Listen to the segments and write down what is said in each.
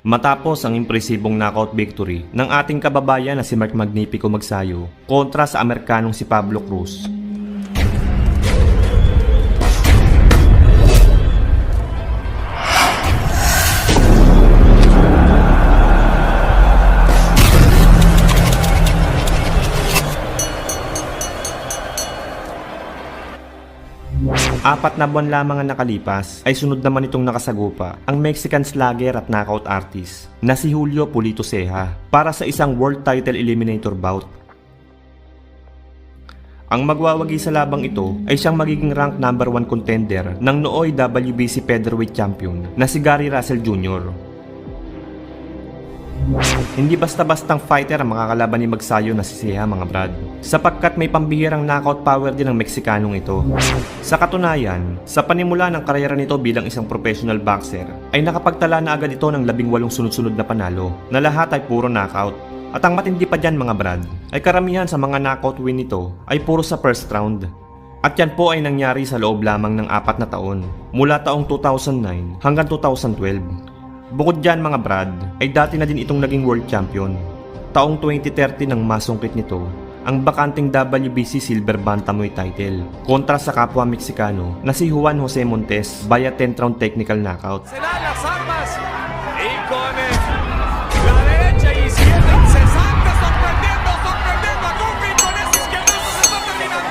Matapos ang impresibong knockout victory ng ating kababayan na si Mark Magnifico Magsayo kontra sa Amerikanong si Pablo Cruz. Apat na buwan lamang ang nakalipas ay sunod naman itong nakasagupa ang Mexican slugger at knockout artist na si Julio Polito Ceja para sa isang world title eliminator bout. Ang magwawagi sa labang ito ay siyang magiging rank number 1 contender ng nooy WBC featherweight champion na si Gary Russell Jr. Hindi basta-bastang fighter ang makakalaban ni Magsayo na si Ceja mga brad, sapagkat may pambihirang knockout power din ang Meksikanong ito. Sa katunayan, sa panimula ng karera nito bilang isang professional boxer, ay nakapagtala na agad ito ng 18 sunod-sunod na panalo, na lahat ay puro knockout. At ang matindi pa dyan mga brad, ay karamihan sa mga knockout win nito ay puro sa first round. At yan po ay nangyari sa loob lamang ng 4 na taon, mula taong 2009 hanggang 2012. Bukod dyan mga brad, ay dati na din itong naging world champion. Taong 2030 nang masungkit nito ang bakanting WBC Silver Bantamweight title kontra sa kapwa Meksikano na si Juan Jose Montes via 10th round technical knockout. Se da las armas y con la derecha y izquierda incesante sorprendiendo a Cookie, con ese izquierdazo se está terminando.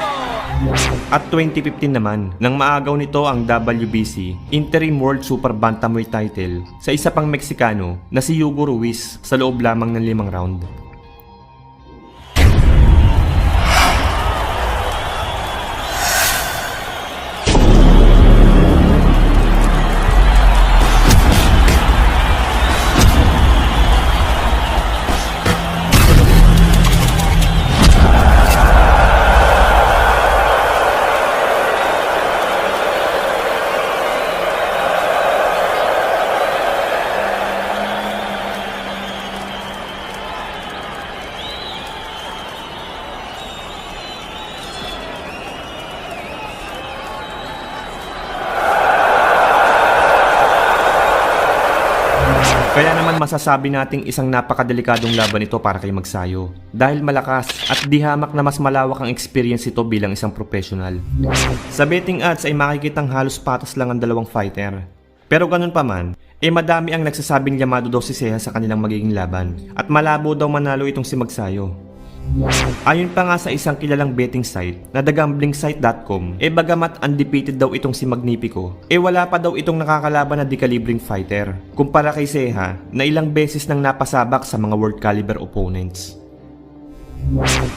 At 2015 naman, nang maagaw nito ang WBC Interim World Super Bantamweight title sa isa pang Meksikano na si Hugo Ruiz sa loob lamang ng 5 round. Kaya naman masasabi nating isang napakadelikadong laban ito para kay Magsayo dahil malakas at di hamak na mas malawak ang experience ito bilang isang professional. Sa betting odds ay makikitang halos patas lang ang dalawang fighter. Pero ganun pa man, madami ang nagsasabing yamado daw si Ceja sa kanilang magiging laban at malabo daw manalo itong si Magsayo. Ayon pa nga sa isang kilalang betting site na thegamblingsite.com, bagamat undefeated daw itong si Magnifico, wala pa daw itong nakakalaban na di-calibreng fighter kumpara kay Ceja na ilang beses nang napasabak sa mga world caliber opponents.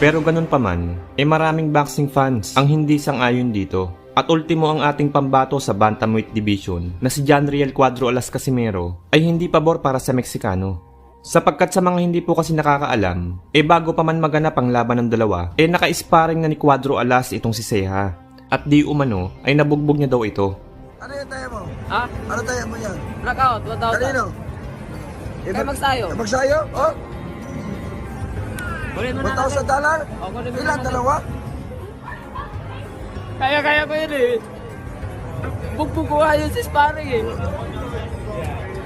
Pero ganun pa man, maraming boxing fans ang hindi sang-ayon dito. At ultimo ang ating pambato sa Bantamweight Division na si John Riel Cuadro Alas Casimero ay hindi pabor para sa Meksikano. Sapagkat sa mga hindi po kasi nakakaalam, bago pa man maganap ang laban ng dalawa, naka-sparring na ni Cuadro Alas itong si Ceja. At di umano, ay nabugbog niya daw ito. Ano yung tayo mo? Ha? Ano tayo mo yan? Knockout, 1,000. Kanino? Kay Magsayo. Magsayo? Oh? Kunin mo na $1,000? O, kunin mo na Ilan? natin. Dalawa? Kaya ko yun eh. Bugbog ko nga yun si sparring eh.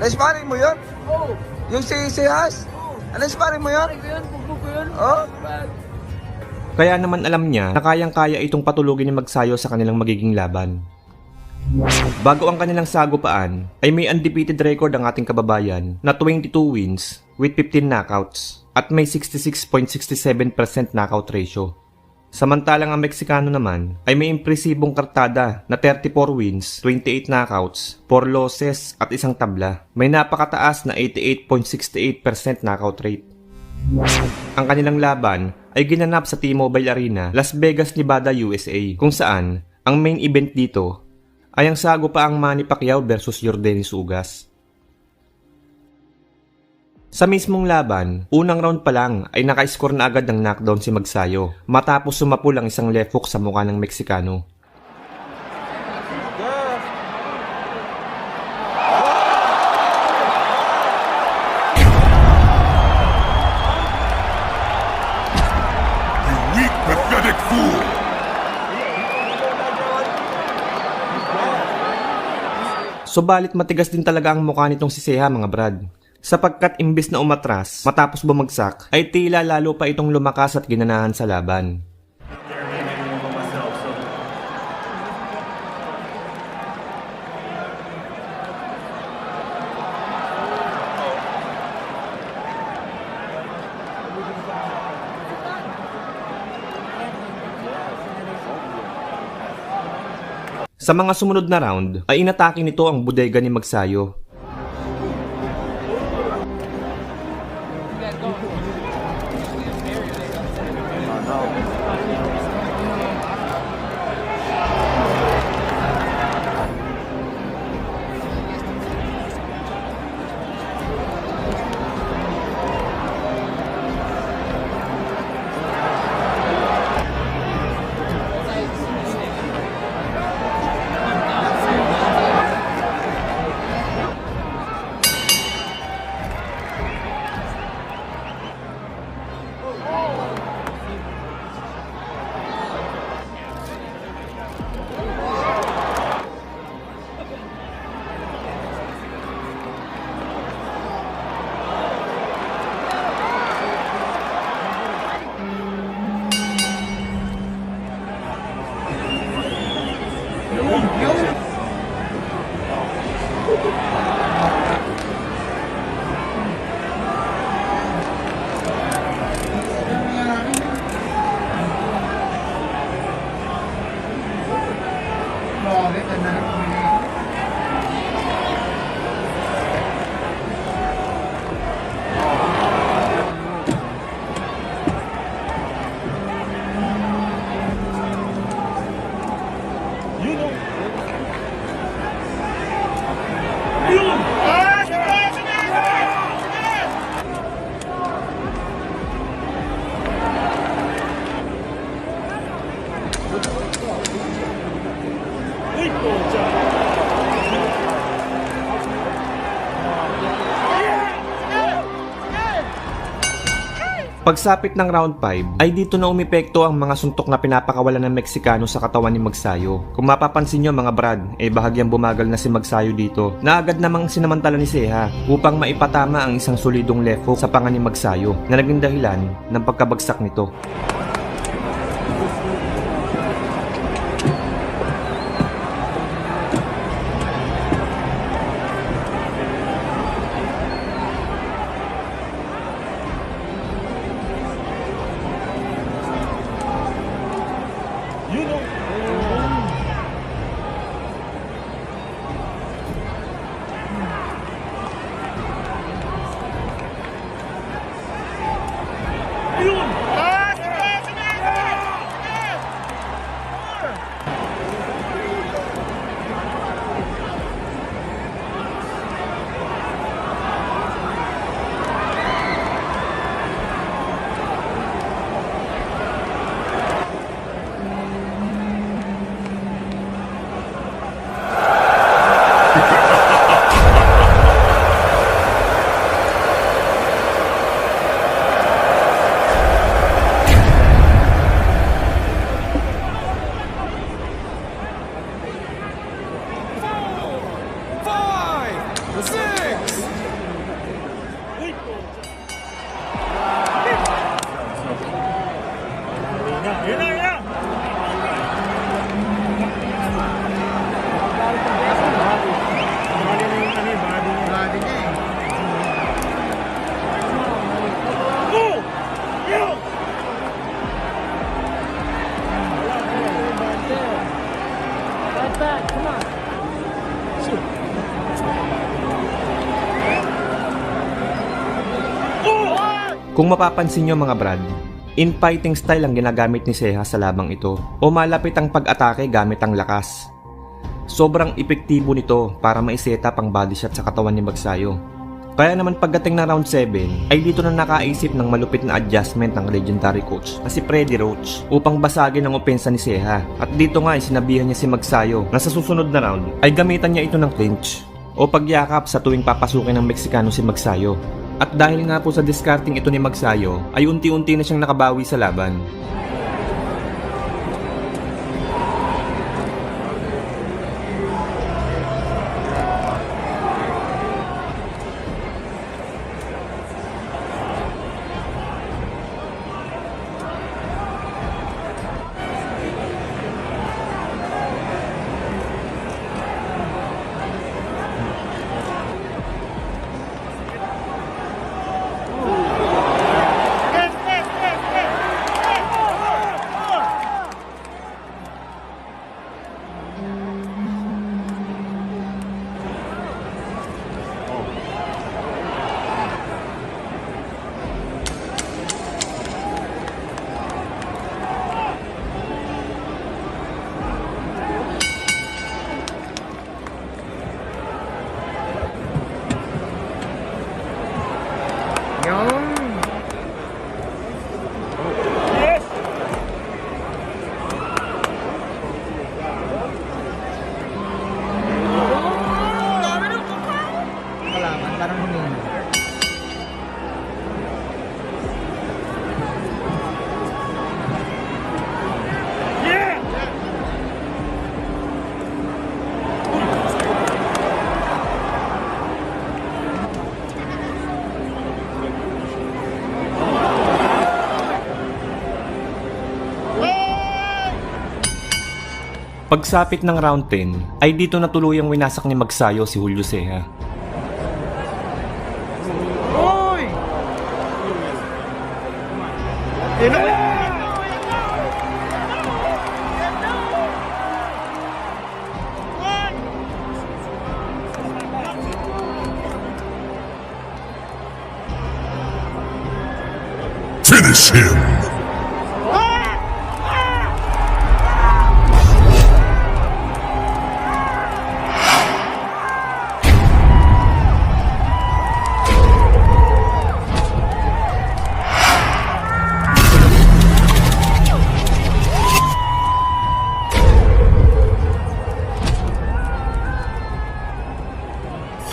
Na-sparring mo yun? Oo. Yung si Has? Ano sparring mo yun? Sparring ko yun, bugbog ko yun. Oh? Kaya naman alam niya na kayang-kaya itong patulugin ni Magsayo sa kanilang magiging laban. Bago ang kanilang sagupaan, ay may undefeated record ang ating kababayan na 22 wins with 15 knockouts at may 66.67% knockout ratio. Samantalang ang Meksikano naman ay may impresibong kartada na 34 wins, 28 knockouts, 4 losses at isang tabla. May napakataas na 88.68% knockout rate. Ang kanilang laban ay ginanap sa T-Mobile Arena, Las Vegas, Nevada, USA, kung saan ang main event dito ay ang sagupaang Manny Pacquiao versus Yordenis Ugas. Sa mismong laban, unang round pa lang ay naka-score na agad ng knockdown si Magsayo matapos sumapul ang isang left hook sa mukha ng Meksikano. You weak, pathetic fool! Subalit matigas din talaga ang mukha nitong si Ceja mga brad. sapagkat imbis na umatras matapos bumagsak ay tila lalo pa itong lumakas at ginanahan sa laban. Sa mga sumunod na round ay inatake nito ang bodega ni Magsayo. Pagsapit ng round 5 ay dito na umepekto ang mga suntok na pinapakawalan ng Meksikano sa katawan ni Magsayo. Kung mapapansin nyo mga brad, bahagyang bumagal na si Magsayo dito na agad namang sinamantala ni Ceja upang maipatama ang isang solidong left hook sa panga ni Magsayo na naging dahilan ng pagkabagsak nito. Kung mapapansin nyo mga brad, in-fighting style ang ginagamit ni Ceja sa labang ito o malapit ang pag-atake gamit ang lakas. Sobrang epektibo nito para ma-set-up ang body shot sa katawan ni Magsayo. Kaya naman pagdating na round 7 ay dito na nakaisip ng malupit na adjustment ng legendary coach na si Freddy Roach upang basagin ang opensa ni Ceja. At dito nga ay sinabihan niya si Magsayo na sa susunod na round ay gamitan niya ito ng clinch o pagyakap sa tuwing papasukin ng Meksikano si Magsayo. At dahil nga po sa discarding ito ni Magsayo ay unti-unti na siyang nakabawi sa laban. Pagsapit ng round 10 ay dito na tuluyang winasak ni Magsayo si Julio Ceja. Finish him!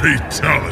Fatality.